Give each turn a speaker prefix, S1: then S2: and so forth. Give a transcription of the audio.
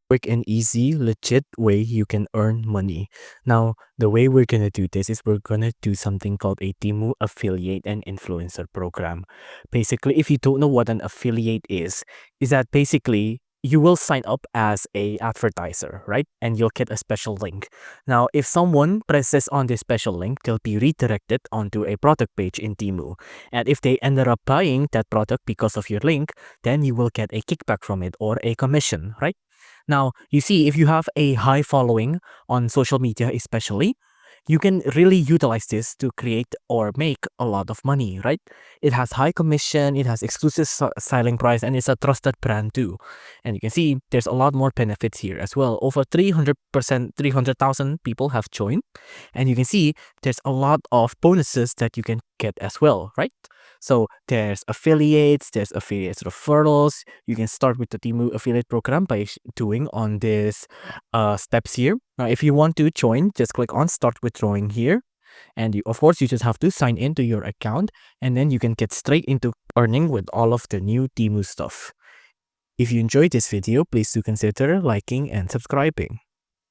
S1: quick and easy, legit way you can earn money. Now, the way we're gonna do this is we're gonna do something called a TEMU affiliate and influencer program. Basically, if you don't know what an affiliate is that basically you will sign up as a advertiser, right? And you'll get a special link. Now, if someone presses on this special link, they'll be redirected onto a product page in TEMU. And if they ended up buying that product because of your link, then you will get a kickback from it or a commission, right? Now, you see, if you have a high following on social media, especially, you can really utilize this to create or make a lot of money, right? It has high commission, it has exclusive selling price, and it's a trusted brand too. And you can see there's a lot more benefits here as well. Over 300,000 people have joined. And you can see there's a lot of bonuses that you can get as well, right? So there's affiliates referrals. You can start with the TEMU affiliate program by doing on this steps here. Now, if you want to join, just click on start withdrawing here. And of course, you just have to sign into your account and then you can get straight into earning with all of the new TEMU stuff. If you enjoyed this video, please do consider liking and subscribing.